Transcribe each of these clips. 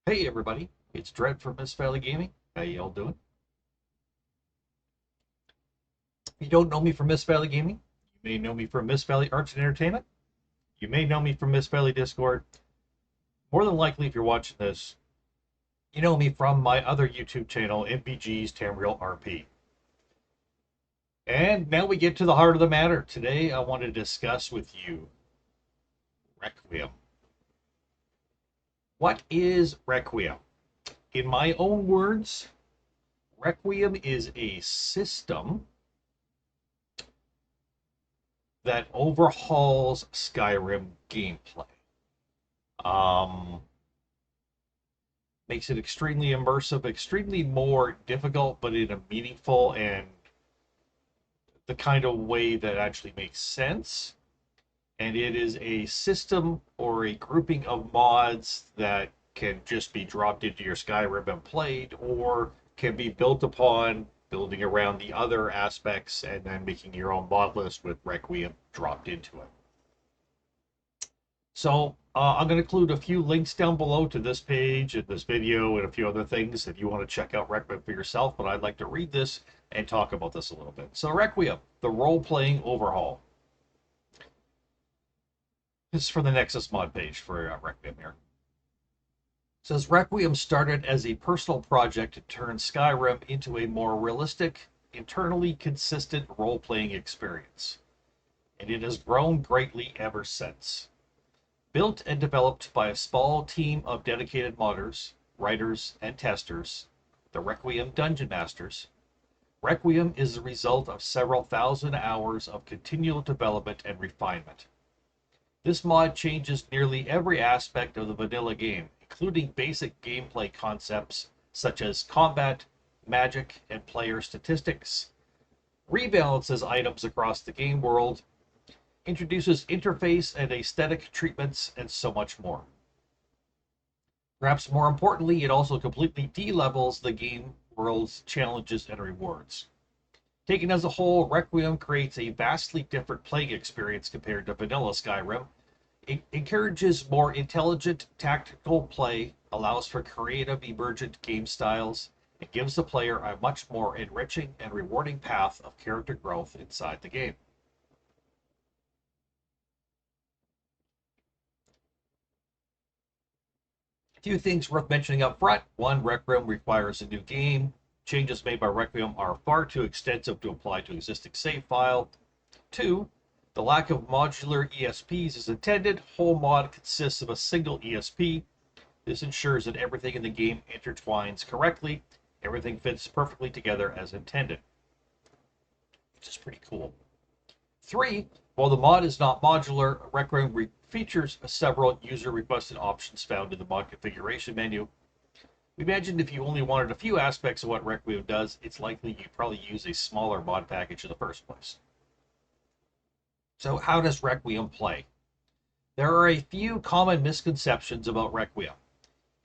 Hey everybody, it's Dredd from Mist-Valley Gaming. How y'all doing? If you don't know me from Mist-Valley Gaming, you may know me from Mist-Valley Arts and Entertainment. You may know me from Mist-Valley Discord. More than likely, if you're watching this, you know me from my other YouTube channel, MVGs-Tamriel-RP. And now we get to the heart of the matter. Today I want to discuss with you Requiem. What is Requiem? In my own words, Requiem is a system that overhauls Skyrim gameplay. Um, Makes it extremely immersive, extremely more difficult, but in a meaningful and the kind of way that actually makes sense. And it is a system or a grouping of mods that can just be dropped into your Skyrim and played, or can be built upon, building around the other aspects, and then making your own mod list with Requiem dropped into it. So I'm going to include a few links down below to this page and this video and a few other things if you want to check out Requiem for yourself, but I'd like to read this and talk about this a little bit. So Requiem, the role-playing overhaul. This is from the NexusMod page for Requiem here. It says Requiem started as a personal project to turn Skyrim into a more realistic, internally consistent role-playing experience, and it has grown greatly ever since. Built and developed by a small team of dedicated modders, writers, and testers, the Requiem Dungeon Masters, Requiem is the result of several thousand hours of continual development and refinement. This mod changes nearly every aspect of the vanilla game, including basic gameplay concepts such as combat, magic, and player statistics, rebalances items across the game world, introduces interface and aesthetic treatments, and so much more. Perhaps more importantly, it also completely de-levels the game world's challenges and rewards. Taken as a whole, Requiem creates a vastly different playing experience compared to vanilla Skyrim. It encourages more intelligent, tactical play, allows for creative, emergent game styles, and gives the player a much more enriching and rewarding path of character growth inside the game. Few things worth mentioning up front. One, Requiem requires a new game. Changes made by Requiem are far too extensive to apply to existing save file. Two, the lack of modular ESPs is intended. Whole mod consists of a single ESP. This ensures that everything in the game intertwines correctly. Everything fits perfectly together as intended, which is pretty cool. Three, while the mod is not modular, Requiem features several user-requested options found in the mod configuration menu. We imagined if you only wanted a few aspects of what Requiem does, it's likely you'd probably use a smaller mod package in the first place. So how does Requiem play? There are a few common misconceptions about Requiem.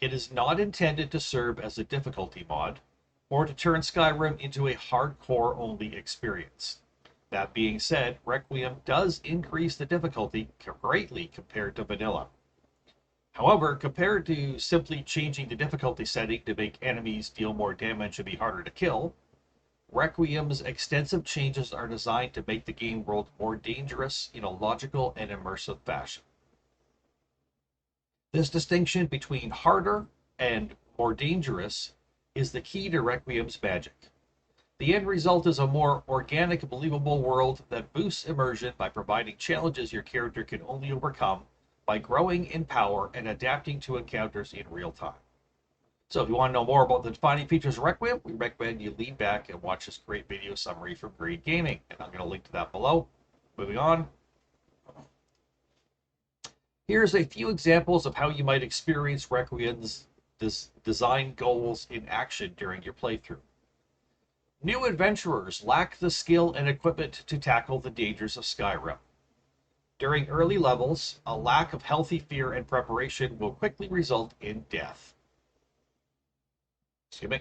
It is not intended to serve as a difficulty mod, or to turn Skyrim into a hardcore-only experience. That being said, Requiem does increase the difficulty greatly compared to vanilla. However, compared to simply changing the difficulty setting to make enemies deal more damage and be harder to kill, Requiem's extensive changes are designed to make the game world more dangerous in a logical and immersive fashion. This distinction between harder and more dangerous is the key to Requiem's magic. The end result is a more organic, believable world that boosts immersion by providing challenges your character can only overcome by growing in power and adapting to encounters in real time. So if you want to know more about the defining features of Requiem, we recommend you lean back and watch this great video summary from Green Gaming, and I'm going to link to that below. Moving on. Here's a few examples of how you might experience Requiem's design goals in action during your playthrough. New adventurers lack the skill and equipment to tackle the dangers of Skyrim. During early levels, a lack of healthy fear and preparation will quickly result in death. Excuse me.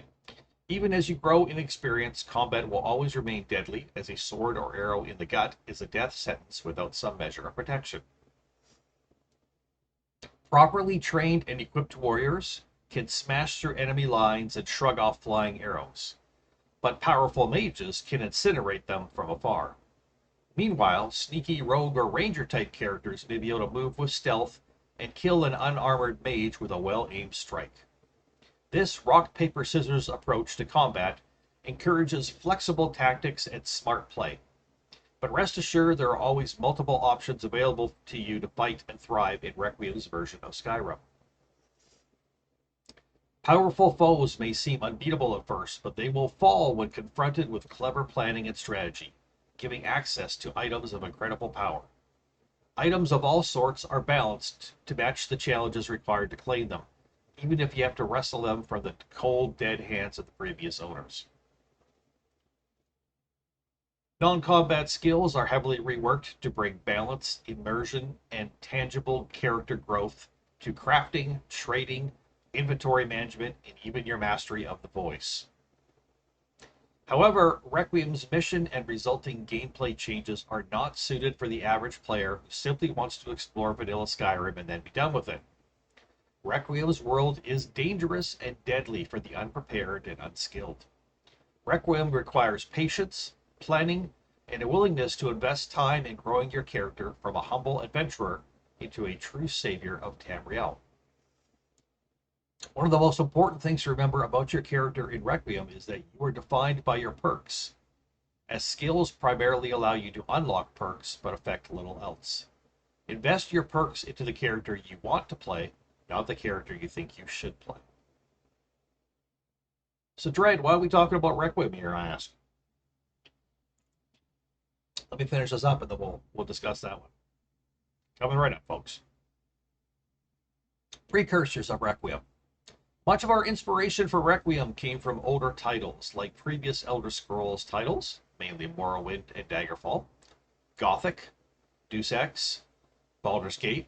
Even as you grow in experience, combat will always remain deadly, as a sword or arrow in the gut is a death sentence without some measure of protection. Properly trained and equipped warriors can smash through enemy lines and shrug off flying arrows, but powerful mages can incinerate them from afar. Meanwhile, sneaky rogue or ranger type characters may be able to move with stealth and kill an unarmored mage with a well-aimed strike. This rock-paper-scissors approach to combat encourages flexible tactics and smart play. But rest assured, there are always multiple options available to you to fight and thrive in Requiem's version of Skyrim. Powerful foes may seem unbeatable at first, but they will fall when confronted with clever planning and strategy, giving access to items of incredible power. Items of all sorts are balanced to match the challenges required to claim them, even if you have to wrestle them from the cold, dead hands of the previous owners. Non-combat skills are heavily reworked to bring balance, immersion, and tangible character growth to crafting, trading, inventory management, and even your mastery of the voice. However, Requiem's mission and resulting gameplay changes are not suited for the average player who simply wants to explore vanilla Skyrim and then be done with it. Requiem's world is dangerous and deadly for the unprepared and unskilled. Requiem requires patience, planning, and a willingness to invest time in growing your character from a humble adventurer into a true savior of Tamriel. One of the most important things to remember about your character in Requiem is that you are defined by your perks, as skills primarily allow you to unlock perks but affect little else. Invest your perks into the character you want to play, not the character you think you should play. So Dredd, why are we talking about Requiem here, I ask? Let me finish this up and then we'll discuss that one. Coming right up, folks. Precursors of Requiem. Much of our inspiration for Requiem came from older titles, like previous Elder Scrolls titles, mainly Morrowind and Daggerfall, Gothic, Deus Ex, Baldur's Gate,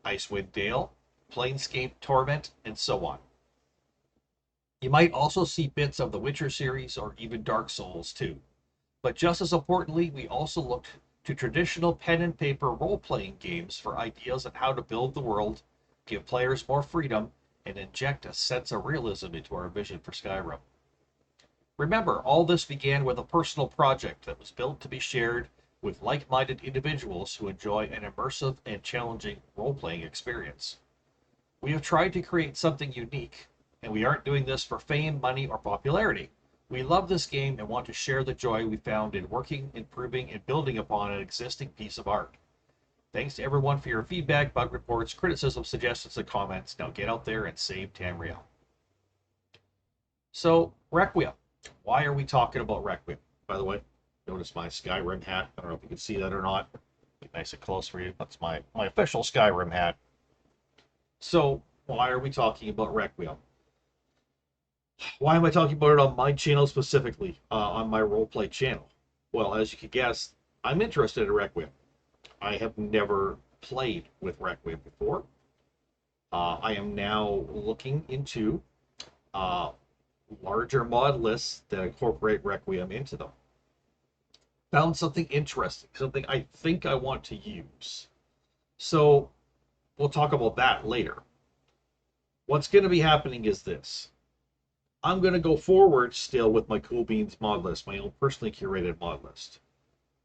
Icewind Dale, Planescape Torment, and so on. You might also see bits of the Witcher series or even Dark Souls too. But just as importantly, we also looked to traditional pen and paper role-playing games for ideas on how to build the world, give players more freedom, and inject a sense of realism into our vision for Skyrim. Remember, all this began with a personal project that was built to be shared with like-minded individuals who enjoy an immersive and challenging role-playing experience. We have tried to create something unique, and we aren't doing this for fame, money, or popularity. We love this game and want to share the joy we found in working, improving, and building upon an existing piece of art. Thanks to everyone for your feedback, bug reports, criticism, suggestions, and comments. Now get out there and save Tamriel. So, Requiem. Why are we talking about Requiem? By the way, notice my Skyrim hat. I don't know if you can see that or not. Be nice and close for you. That's my official Skyrim hat. So, why are we talking about Requiem? Why am I talking about it on my channel specifically, on my roleplay channel? Well, as you can guess, I'm interested in Requiem. I have never played with Requiem before. I am now looking into larger mod lists that incorporate Requiem into them. Found something interesting, something I think I want to use. So we'll talk about that later. What's going to be happening is this. I'm going to go forward still with my Cool Beans mod list, my own personally curated mod list.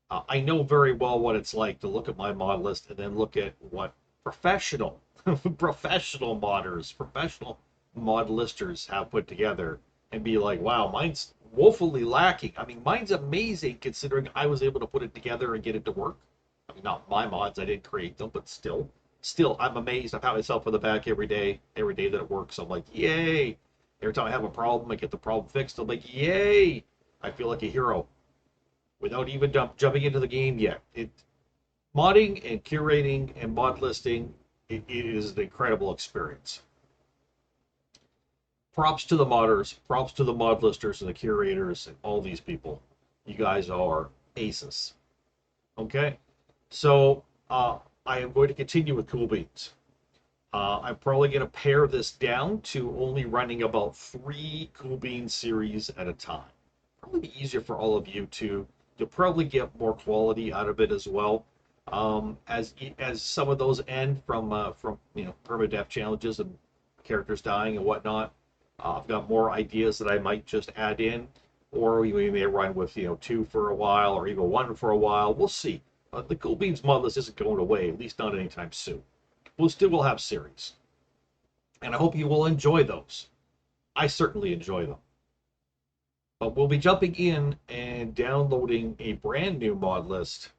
I know very well what it's like to look at my mod list and then look at what professional modders, professional mod listers have put together and be like, wow, mine's woefully lacking. I mean, mine's amazing considering I was able to put it together and get it to work. I mean, not my mods, I didn't create them, but still, I'm amazed. I pat myself on the back every day that it works. I'm like, yay. Every time I have a problem, I get the problem fixed. I'm like, yay. I feel like a hero. Without even jumping into the game yet. Modding and curating and mod listing, it is an incredible experience. Props to the modders, props to the mod listers and the curators and all these people. You guys are aces. Okay? So, I am going to continue with Cool Beans. I'm probably going to pare this down to only running about 3 Cool Beans series at a time. Probably be easier for all of you to. You'll probably get more quality out of it as well. As some of those end from permadeath challenges and characters dying and whatnot. I've got more ideas that I might just add in, or we may run with 2 for a while, or even 1 for a while. We'll see. The Cool Beans mod list isn't going away, at least not anytime soon. We'll still have series, and I hope you will enjoy those. I certainly enjoy them. But we'll be jumping in and downloading a brand new mod list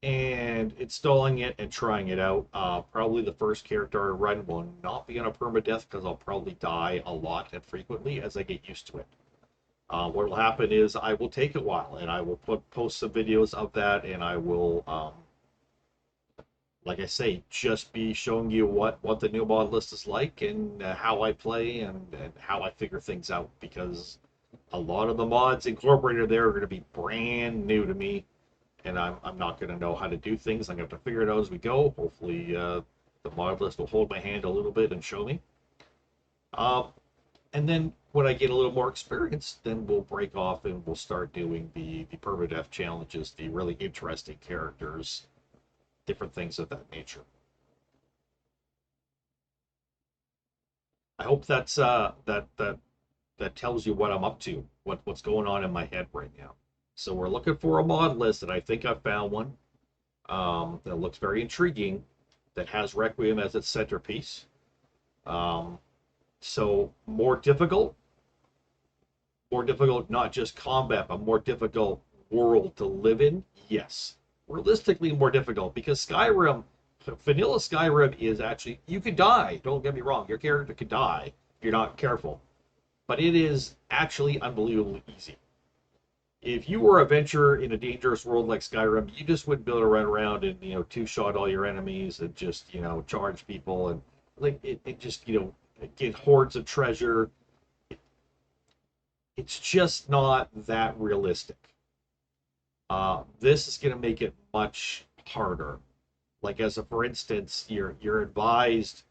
and installing it and trying it out. Probably the first character I run will not be on a permadeath because I'll probably die a lot and frequently as I get used to it. What will happen is I will take a while and I will post some videos of that, and I will, like I say, just be showing you what the new mod list is like, and how I play, and how I figure things out, because a lot of the mods incorporated there are going to be brand new to me, and I'm not going to know how to do things. I'm going to have to figure it out as we go. Hopefully the mod list will hold my hand a little bit and show me. And then when I get a little more experience, then we'll break off and we'll start doing the permadeath challenges, the really interesting characters, different things of that nature. I hope that's that tells you what I'm up to, what's going on in my head right now. So we're looking for a mod list, and I think I found one that looks very intriguing, that has Requiem as its centerpiece. So more difficult, not just combat, but more difficult world to live in. Yes, realistically more difficult, because Skyrim, vanilla Skyrim is actually, you could die. Don't get me wrong, your character could die if you're not careful, but it is actually unbelievably easy. If you were a venturer in a dangerous world like Skyrim, you just wouldn't be able to run around and two-shot all your enemies and just charge people, and like it just get hordes of treasure. It's just not that realistic. This is going to make it much harder. Like, for instance, you're advised,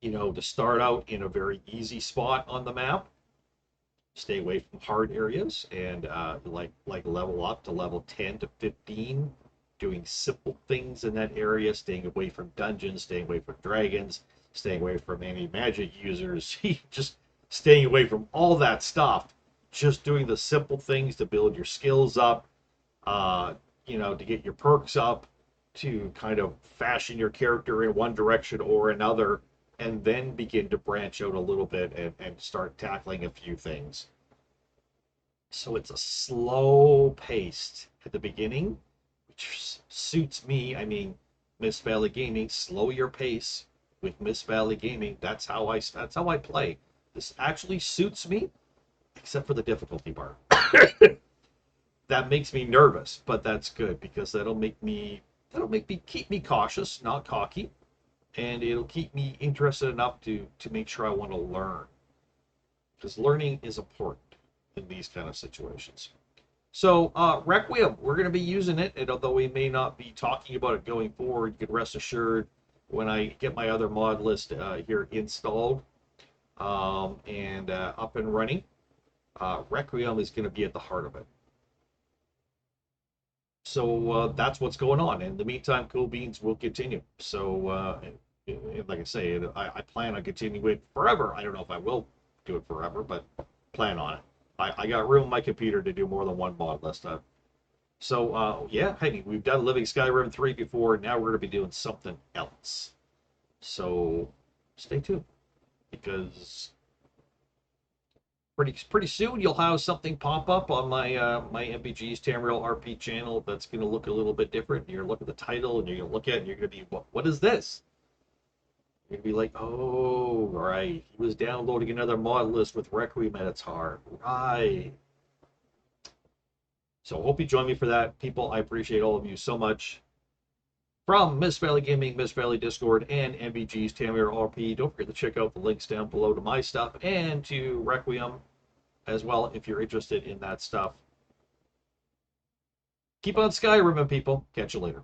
to start out in a very easy spot on the map, stay away from hard areas, and like level up to level 10 to 15, doing simple things in that area, staying away from dungeons, staying away from dragons, staying away from any magic users, just staying away from all that stuff, just doing the simple things to build your skills up, to get your perks up, to kind of fashion your character in one direction or another, and then begin to branch out a little bit and start tackling a few things. So it's a slow paced at the beginning, which suits me. I mean, Mist-Valley Gaming, slow your pace with Mist-Valley Gaming. That's how I play. This actually suits me, except for the difficulty bar. That makes me nervous, but that's good, because that'll keep me cautious, not cocky, and it'll keep me interested enough to make sure I want to learn, because learning is important in these kind of situations. So Requiem, we're going to be using it, and although we may not be talking about it going forward, you can rest assured when I get my other mod list here installed and up and running, Requiem is going to be at the heart of it. So that's what's going on. In the meantime, Cool Beans will continue. So like I say, I plan on continuing it forever. I don't know if I will do it forever, but plan on it. I got room on my computer to do more than one mod list. So yeah, hey, we've done Living Skyrim 3 before. Now we're going to be doing something else. So stay tuned, because pretty soon you'll have something pop up on my my MVGs-Tamriel-RP channel that's going to look a little bit different. You're going to look at the title and you're going to look at it and you're going to be, what is this? You're going to be like, oh, right, he was downloading another mod list with Requiem at its heart. Right. So I hope you join me for that, people. I appreciate all of you so much. From Mist-Valley Gaming, Mist-Valley Discord, and MVGs-Tamriel-RP, don't forget to check out the links down below to my stuff and to Requiem as well, if you're interested in that stuff. Keep on Skyrim, people. Catch you later.